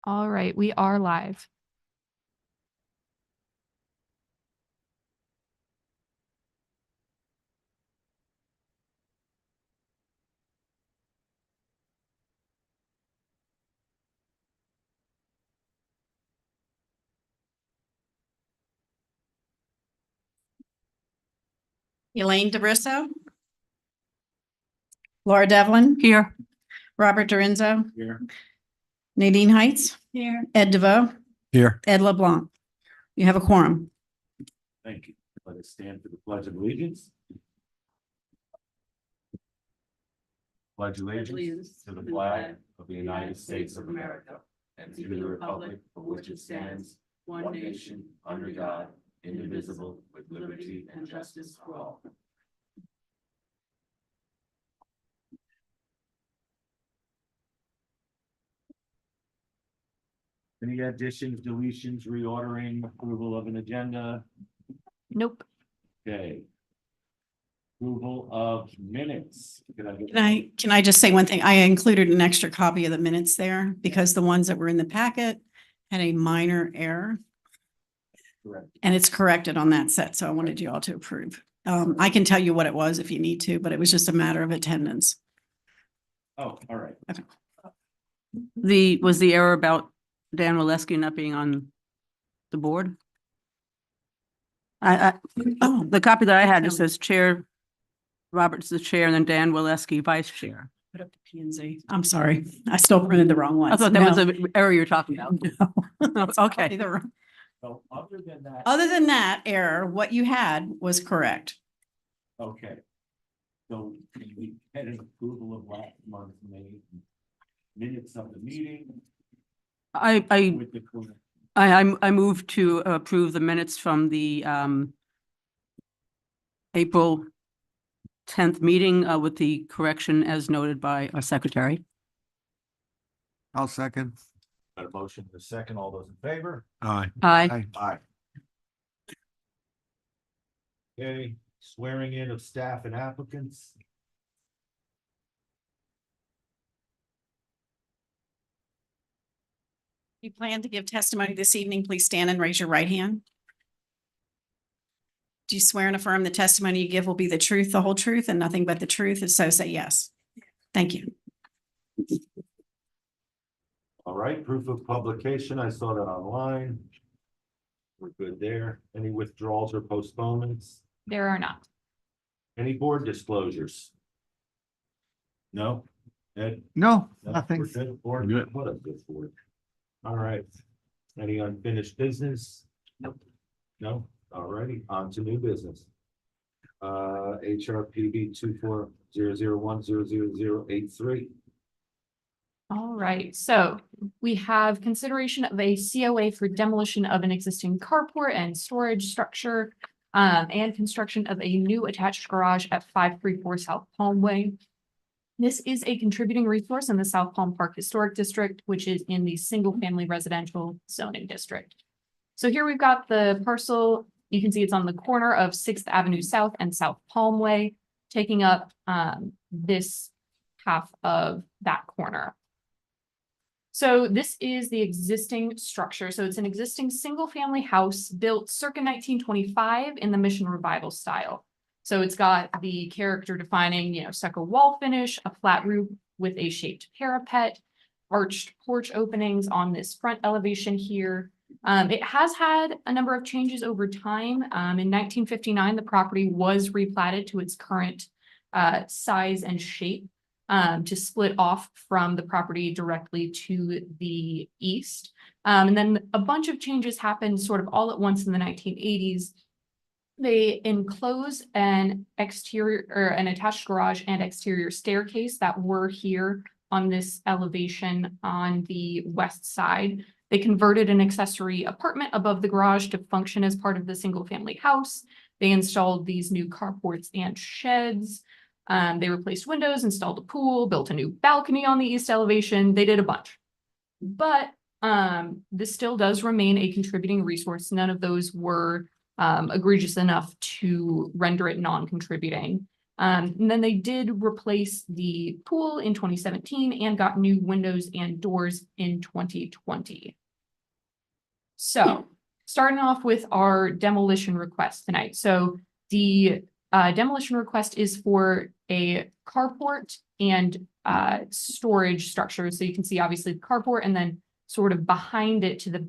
All right, we are live. Elaine DeBrisso. Laura Devlin. Here. Robert Dorinzo. Here. Nadine Heights. Here. Ed DeVoe. Here. Ed LeBlanc. You have a quorum. Thank you. Let us stand for the Pledge of Allegiance. Pledge allegiance to the flag of the United States of America and to the republic for which it stands, one nation, under God, indivisible, with liberty and justice for all. Any additions, deletions, reordering, approval of an agenda? Nope. Okay. Approval of minutes. Can I just say one thing? I included an extra copy of the minutes there because the ones that were in the packet had a minor error. Correct. And it's corrected on that set. So I wanted you all to approve. I can tell you what it was if you need to, but it was just a matter of attendance. Oh, all right. Was the error about Dan Walewski not being on the board? The copy that I had just says Chair Roberts the chair and then Dan Walewski vice chair. Put up the P and Z. I'm sorry. I still printed the wrong one. I thought that was an error you're talking about. Okay. So other than that, Other than that error, what you had was correct. okay. So we had an approval of last month's minutes of the meeting I with the correct. I moved to approve the minutes from the April 10th meeting with the correction as noted by our secretary. I'll second. Got a motion to second. All those in favor? Aye. Aye. Aye. Okay, swearing in of staff and applicants. You plan to give testimony this evening, please stand and raise your right hand. Do you swear and affirm the testimony you give will be the truth, the whole truth, and nothing but the truth? If so, say yes. Thank you. All right, proof of publication. I saw that online. We're good there. Any withdrawals or postponements? There are not. Any board disclosures? No? Ed? No, No, nothing. we're good. Board, Good. what a good board. All right. Any unfinished business? Nope. No? All righty, on to new business. Hrpb 2400100083. All right, so we have consideration of a COA for demolition of an existing carport and storage structure and construction of a new attached garage at 534 South Palm Way. This is a contributing resource in the South Palm Park Historic District, which is in the single-family residential zoning district. So here we've got the parcel. You can see it's on the corner of 6th Avenue South and South Palm Way, taking up this half of that corner. So this is the existing structure. So it's an existing single-family house built circa 1925 in the Mission Revival style. So it's got the character defining, stucco wall finish, a flat roof with a shaped parapet, arched porch openings on this front elevation here. It has had a number of changes over time. In 1959, the property was replatted to its current size and shape to split off from the property directly to the east. And then a bunch of changes happened sort of all at once in the 1980s. They enclose an exterior or an attached garage and exterior staircase that were here on this elevation on the west side. They converted an accessory apartment above the garage to function as part of the single family house. They installed these new carports and sheds. They replaced windows, installed a pool, built a new balcony on the east elevation. They did a bunch. But this still does remain a contributing resource. None of those were egregious enough to render it non-contributing. And then they did replace the pool in 2017 and got new windows and doors in 2020. So starting off with our demolition request tonight. So the demolition request is for a carport and storage structure. So you can see obviously the carport, and then sort of behind it to the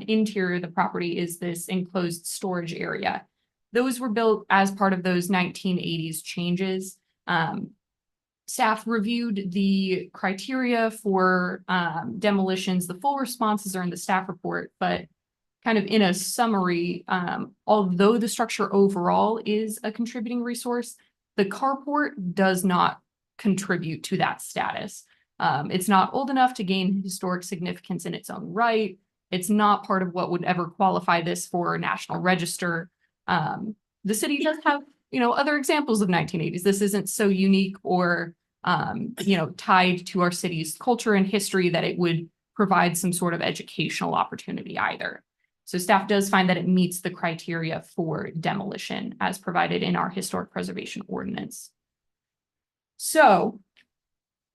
interior of the property is this enclosed storage area. Those were built as part of those 1980s changes. Staff reviewed the criteria for demolitions. The full responses are in the staff report, but kind of in a summary, although the structure overall is a contributing resource, the carport does not contribute to that status. It's not old enough to gain historic significance in its own right. It's not part of what would ever qualify this for National Register. The city does have, other examples of 1980s. This isn't so unique or, tied to our city's culture and history that it would provide some sort of educational opportunity either. So staff does find that it meets the criteria for demolition as provided in our historic preservation ordinance. So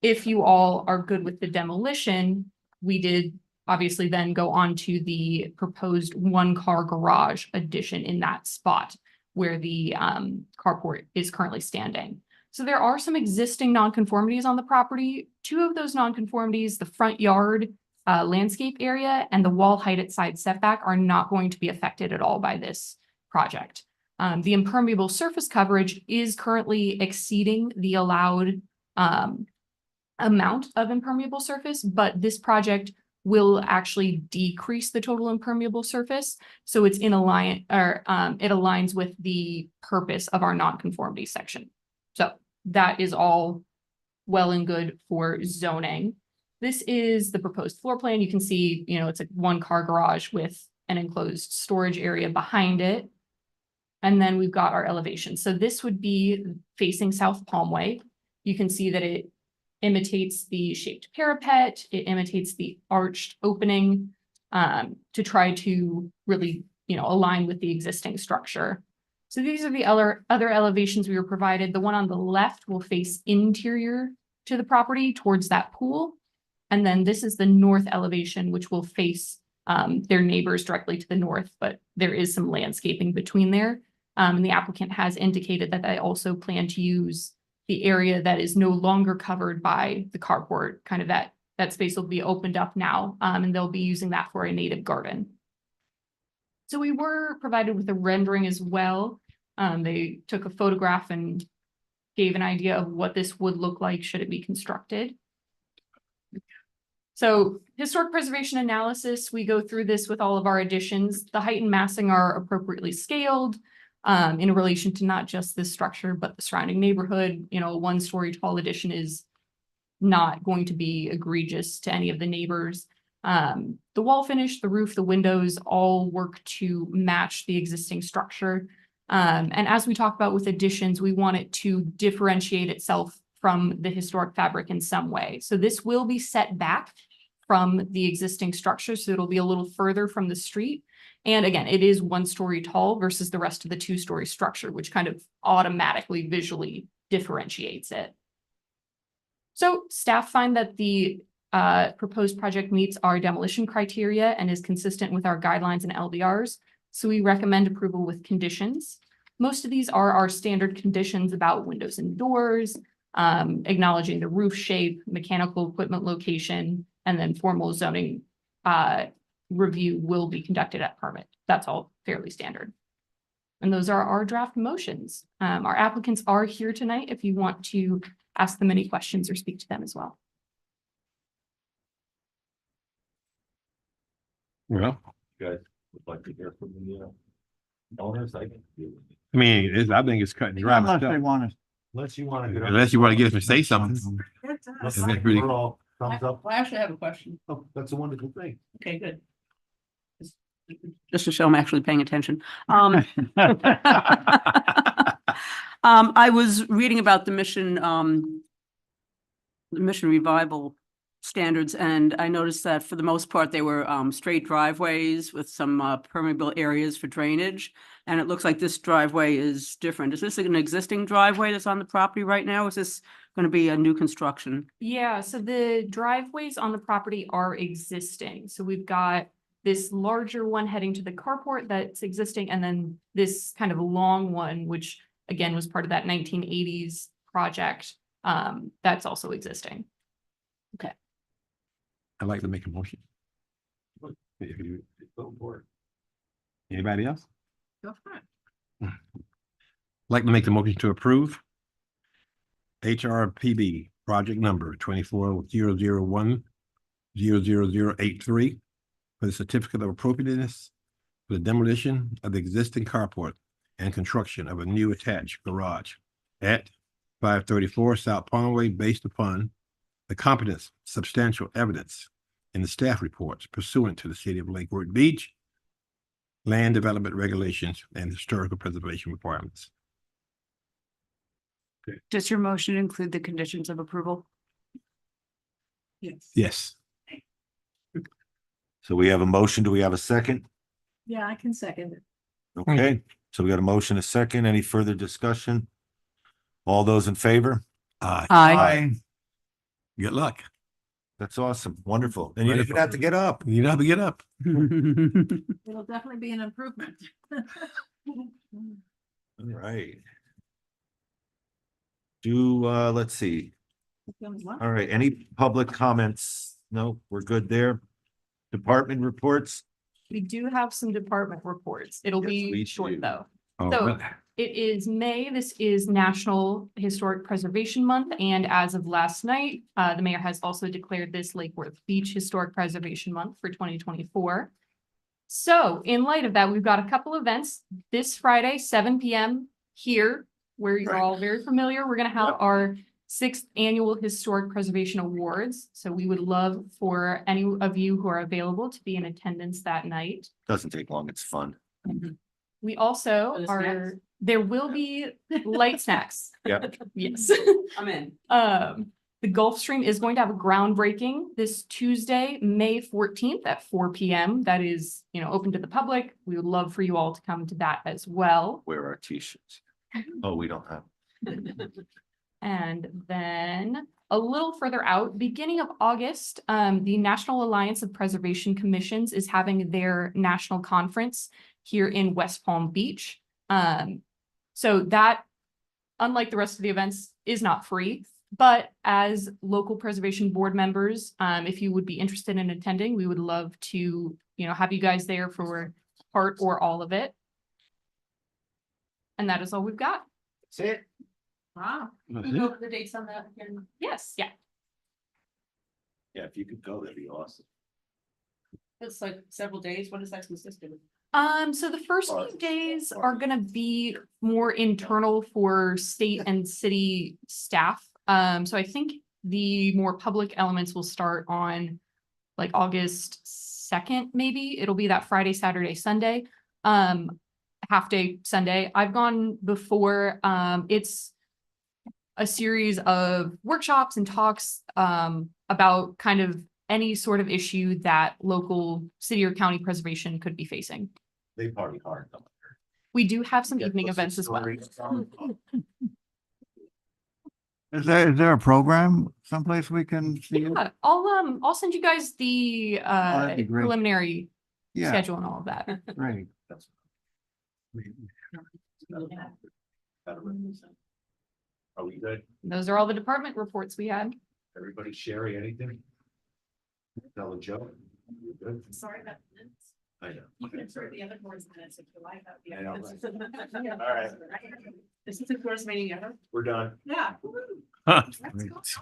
if you all are good with the demolition, we did obviously then go on to the proposed one-car garage addition in that spot where the carport is currently standing. So there are some existing nonconformities on the property. Two of those nonconformities, the front yard landscape area and the wall height at side setback, are not going to be affected at all by this project. The impermeable surface coverage is currently exceeding the allowed amount of impermeable surface, but this project will actually decrease the total impermeable surface. So it's in align, or it aligns with the purpose of our nonconformity section. So that is all well and good for zoning. This is the proposed floor plan. You can see, it's a one-car garage with an enclosed storage area behind it. And then we've got our elevation. So this would be facing South Palmway. You can see that it imitates the shaped parapet. It imitates the arched opening to try to really, align with the existing structure. So these are the other elevations we were provided. The one on the left will face interior to the property towards that pool. And then this is the north elevation, which will face their neighbors directly to the north, but there is some landscaping between there. And the applicant has indicated that they also plan to use the area that is no longer covered by the carport, kind of that space will be opened up now, and they'll be using that for a native garden. So we were provided with a rendering as well. They took a photograph and gave an idea of what this would look like should it be constructed. So historic preservation analysis, we go through this with all of our additions. The height and massing are appropriately scaled in relation to not just this structure, but the surrounding neighborhood. A one-story tall addition is not going to be egregious to any of the neighbors. The wall finish, the roof, the windows all work to match the existing structure. And as we talk about with additions, we want it to differentiate itself from the historic fabric in some way. So this will be set back from the existing structure, so it'll be a little further from the street. And again, it is 1 story tall versus the rest of the 2-story structure, which kind of automatically visually differentiates it. So staff find that the proposed project meets our demolition criteria and is consistent with our guidelines and LDRs. So we recommend approval with conditions. Most of these are our standard conditions about windows and doors, acknowledging the roof shape, mechanical equipment location, and then formal zoning review will be conducted at permit. That's all fairly standard. And those are our draft motions. Our applicants are here tonight if you want to ask them any questions or speak to them as well. Well, You guys would like to hear from the owners, I can. I mean, I think it's cutting dry. Unless they myself. want to. Unless you want to. Unless you want to get us to say something. Let's Isn't that really- we're all thumbs up. I actually have a question. Oh, that's a wonderful thing. Okay, good. Just to show I'm actually paying attention. I was reading about the mission revival standards, and I noticed that for the most part, they were straight driveways with some permeable areas for drainage. And it looks like this driveway is different. Is this an existing driveway that's on the property right now? Is this going to be a new construction? Yeah, so the driveways on the property are existing. So we've got this larger one heading to the carport that's existing, and then this kind of long one, which again was part of that 1980s project, that's also existing. I'd like to make a motion. If you go for it. Anybody else? Go for it. Like to make the motion to approve Hrpb project number 24-001-00083 for the certificate of appropriateness for the demolition of the existing carport and construction of a new attached garage at 534 South Parkway based upon the competence, substantial evidence in the staff reports pursuant to the City of Lake Worth Beach land development regulations and historical preservation requirements. Does your motion include the conditions of approval? Yes. Yes. So we have a motion. Do we have a second? Yeah, I can second it. Okay, so we got a motion, a second. Any further discussion? All those in favor? Aye. Aye. Good luck. That's awesome. Wonderful. And you didn't even Wonderful. have to get up. You don't have to get up. It'll definitely be an improvement. All right. Let's see. All right, any public comments? No, we're good there. Department reports? We do have some department reports. It'll Yes, we be short do. though. Oh, So- really? It is May. This is National Historic Preservation Month, and as of last night, the mayor has also declared this Lake Worth Beach Historic Preservation Month for 2024. So in light of that, we've got a couple events this Friday, 7 p.m. here, where you're all very familiar. We're gonna have our 6th Annual Historic Preservation Awards. So we would love for any of you who are available to be in attendance that night. Doesn't take long. It's fun. We also the are, snacks? there will be light snacks. Yeah. Yes. I'm in. The Gulf Stream is going to have a groundbreaking this Tuesday, May 14th at 4 p.m. That is, open to the public. We would love for you all to come to that as well. Wear our t-shirts. Oh, we don't have. And then a little further out, beginning of August, the National Alliance of Preservation Commissions is having their national conference here in West Palm Beach. So that, unlike the rest of the events, is not free. But as local preservation board members, if you would be interested in attending, we would love to, have you guys there for part or all of it. And that is all we've got. That's it. Wow. That's Can you go it? over the dates on that again? Yes, yeah. Yeah, if you could go, that'd be awesome. It's like several days. What does that consist of? So the first few days are gonna be more internal for state and city staff. So I think the more public elements will start on like August 2nd, maybe. It'll be that Friday, Saturday, Sunday, half day Sunday. I've gone before. It's a series of workshops and talks about kind of any sort of issue that local city or county preservation could be facing. They party hard. though. We do have some Get evening those events as well. stories. Is there a program someplace we can see it? Yeah, I'll send you guys the that'd be great. preliminary Yeah, schedule and all of that. great. That's- Are we good? Those are all the department reports we had. Everybody sharing anything? Tell a joke? You good? Sorry about this. I know. You can insert the other board's minutes if you like. I know, right? All right. This is the first meeting ever. We're done. Yeah. Huh. Let's go.